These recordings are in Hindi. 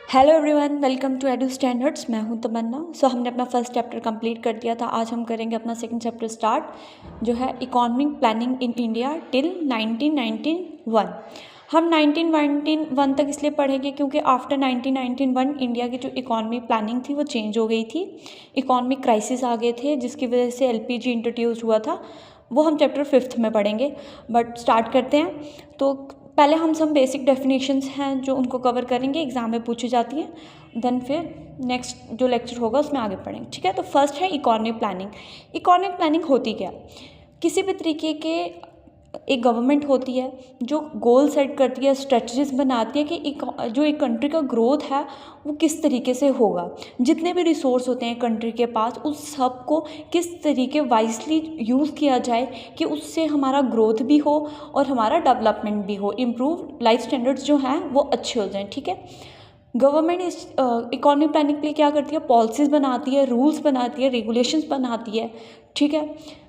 Hello everyone, welcome to Edu standards. मैं हूं तमन्ना। हमने अपना फर्स्ट चैप्टर कंप्लीट कर दिया था। आज हम करेंगे अपना सेकंड चैप्टर स्टार्ट, जो है economic planning in India till 1991। हम 1991 तक इसलिए पढ़ेंगे क्योंकि आफ्टर 1991 इंडिया की जो इकोनॉमी प्लानिंग थी वो चेंज हो गई थी। इकोनॉमिक क्राइसिस आ गए थे जिसकी वजह से एलपीजी इंट्रोड्यूस हुआ था। वो हम चैप्टर 5th में पढ़ेंगे, बट स्टार्ट करते हैं। तो पहले हम सब बेसिक डेफिनेशंस हैं जो उनको कवर करेंगे, एग्जाम में पूछी जाती हैं। देन फिर नेक्स्ट जो लेक्चर होगा उसमें आगे पढ़ेंगे, ठीक है। तो फर्स्ट है इकोनॉमिक प्लानिंग। इकोनॉमिक प्लानिंग होती क्या? किसी भी तरीके के एक गवर्नमेंट होती है जो गोल सेट करती है, स्ट्रेटजीज बनाती है कि जो एक कंट्री का ग्रोथ है वो किस तरीके से होगा। जितने भी रिसोर्स होते हैं कंट्री के पास, उस सब को किस तरीके वाइजली यूज़ किया जाए कि उससे हमारा ग्रोथ भी हो और हमारा डेवलपमेंट भी हो, इम्प्रूव लाइफ स्टैंडर्ड्स जो हैं वो अच्छे हो जाएं, ठीक है। गवर्नमेंट इस इकोनॉमिक प्लानिंग के लिए क्या करती है? पॉलिसीज़ बनाती है, रूल्स बनाती है, रेगुलेशंस बनाती है, ठीक है।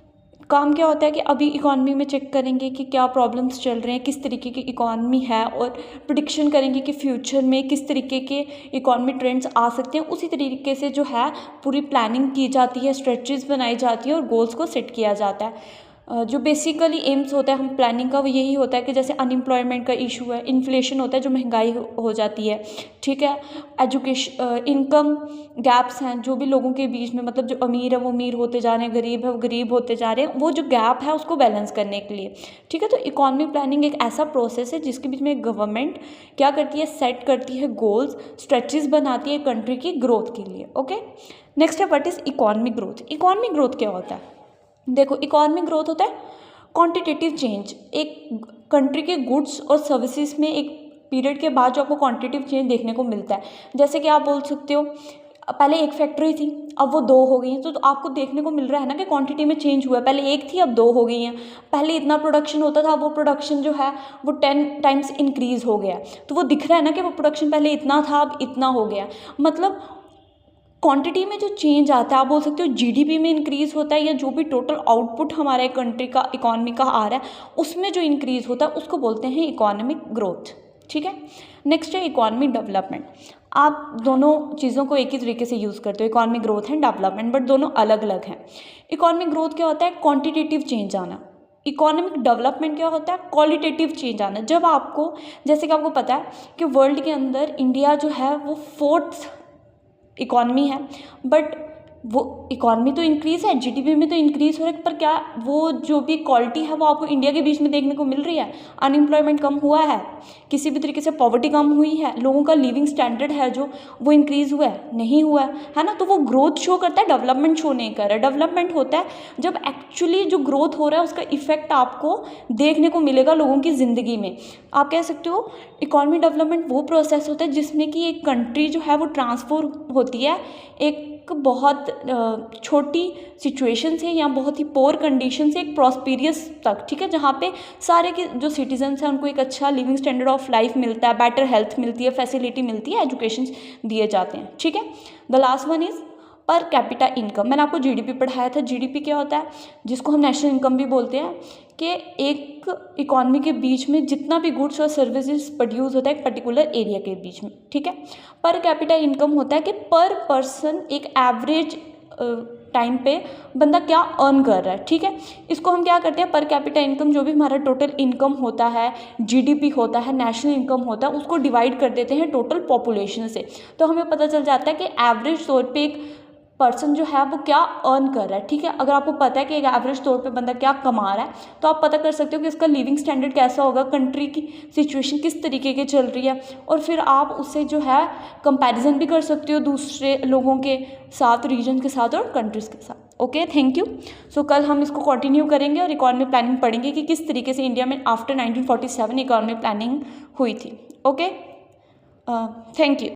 काम क्या होता है कि अभी इकॉनमी में चेक करेंगे कि क्या प्रॉब्लम्स चल रहे हैं, किस तरीके की इकॉनमी है, और प्रिडिक्शन करेंगे कि फ्यूचर में किस तरीके के इकॉनमी ट्रेंड्स आ सकते हैं। उसी तरीके से जो है पूरी प्लानिंग की जाती है, स्ट्रेटजीज बनाई जाती है और गोल्स को सेट किया जाता है। जो बेसिकली एम्स होता है हम प्लानिंग का वो यही होता है कि जैसे अनएम्प्लॉयमेंट का इशू है, इन्फ्लेशन होता है जो महंगाई हो जाती है, ठीक है। एजुकेशन, इनकम गैप्स हैं जो भी लोगों के बीच में, मतलब जो अमीर है वो अमीर होते जा रहे हैं, गरीब है वो गरीब होते जा रहे हैं, वो जो गैप है उसको बैलेंस करने के लिए, ठीक है। तो इकोनॉमिक प्लानिंग एक ऐसा प्रोसेस है जिसके बीच में गवर्नमेंट क्या करती है? सेट करती है गोल्स, स्ट्रेटजीज बनाती है कंट्री की ग्रोथ के लिए, ओके। नेक्स्ट है what is economic growth. Economic growth क्या होता है? देखो, इकोनॉमिक ग्रोथ होता है क्वांटिटेटिव चेंज। एक कंट्री के गुड्स और सर्विसेज में एक पीरियड के बाद जो आपको क्वांटिटेटिव चेंज देखने को मिलता है। जैसे कि आप बोल सकते हो पहले एक फैक्ट्री थी, अब वो 2 हो गई हैं, तो आपको देखने को मिल रहा है ना कि क्वांटिटी में चेंज हुआ है। पहले एक थी, अब 2 हो गई हैं। पहले इतना प्रोडक्शन होता था, वो प्रोडक्शन जो है वो 10 टाइम्स इंक्रीज हो गया। तो वो दिख रहा है ना कि वो प्रोडक्शन पहले इतना था अब इतना हो गया। मतलब क्वांटिटी में जो चेंज आता है, आप बोल सकते हो जीडीपी में इंक्रीज होता है, या जो भी टोटल आउटपुट हमारे कंट्री का इकोनॉमी का आ रहा है उसमें जो इंक्रीज होता है उसको बोलते हैं इकोनॉमिक ग्रोथ, ठीक है। नेक्स्ट है इकोनॉमिक डेवलपमेंट। आप दोनों चीज़ों को एक ही तरीके से यूज़ करते हो, economic growth and development, but दोनों अलग अलग हैं। इकोनॉमिक ग्रोथ क्या होता है? क्वान्टिटेटिव चेंज आना। इकोनॉमिक डेवलपमेंट क्या होता है? क्वालिटेटिव चेंज आना। जब आपको, जैसे कि आपको पता है कि वर्ल्ड के अंदर इंडिया जो है वो 4th इकॉनमी है, बट वो इकॉनमी तो इंक्रीज़ है, जीडीपी में तो इंक्रीज़ हो रहा है, पर क्या वो जो भी क्वालिटी है वो आपको इंडिया के बीच में देखने को मिल रही है? अनएम्प्लॉयमेंट कम हुआ है, किसी भी तरीके से पॉवर्टी कम हुई है, लोगों का लिविंग स्टैंडर्ड है जो वो इंक्रीज़ हुआ है? नहीं हुआ है ना। तो वो ग्रोथ शो करता है, डेवलपमेंट शो नहीं कर रहा है। डेवलपमेंट होता है जब एक्चुअली जो ग्रोथ हो रहा है उसका इफेक्ट आपको देखने को मिलेगा लोगों की ज़िंदगी में। आप कह सकते हो इकोनॉमिक डेवलपमेंट वो प्रोसेस होता है जिसमें कि एक कंट्री जो है वो ट्रांसफॉर्म होती है एक बहुत छोटी सिचुएशन से या बहुत ही पोर कंडीशन से एक प्रॉस्पेरियस तक, ठीक है, जहाँ पे सारे के जो सिटीजन्स हैं उनको एक अच्छा लिविंग स्टैंडर्ड ऑफ लाइफ मिलता है, बेटर हेल्थ मिलती है, फैसिलिटी मिलती है, एजुकेशन दिए जाते हैं, ठीक है। The last one is per capita income. मैंने आपको जीडीपी पढ़ाया था। जीडीपी क्या होता है? जिसको हम नेशनल इनकम भी बोलते हैं, कि एक इकॉनमी के बीच में जितना भी गुड्स और सर्विसेज प्रोड्यूस होता है एक पर्टिकुलर एरिया के बीच में, ठीक है। पर कैपिटा इनकम होता है कि पर पर्सन एक एवरेज टाइम पे बंदा क्या अर्न कर रहा है, ठीक है। इसको हम क्या करते हैं? पर कैपिटा इनकम, जो भी हमारा टोटल इनकम होता है, जीडीपी होता है, नेशनल इनकम होता है, उसको डिवाइड कर देते हैं टोटल पॉपुलेशन से। तो हमें पता चल जाता है कि एवरेज तौर पे एक पर्सन जो है वो क्या अर्न कर रहा है, ठीक है। अगर आपको पता है कि एक एवरेज तौर पे बंदा क्या कमा रहा है तो आप पता कर सकते हो कि इसका लिविंग स्टैंडर्ड कैसा होगा, कंट्री की सिचुएशन किस तरीके की चल रही है, और फिर आप उससे जो है कंपैरिजन भी कर सकते हो दूसरे लोगों के साथ, रीजन के साथ और कंट्रीज़ के साथ। Okay, thank you. सो कल हम इसको कंटिन्यू करेंगे और इकोनॉमिक प्लानिंग पढ़ेंगे कि किस तरीके से इंडिया में आफ्टर 1947 इकोनॉमिक प्लानिंग हुई थी। Okay, thank you.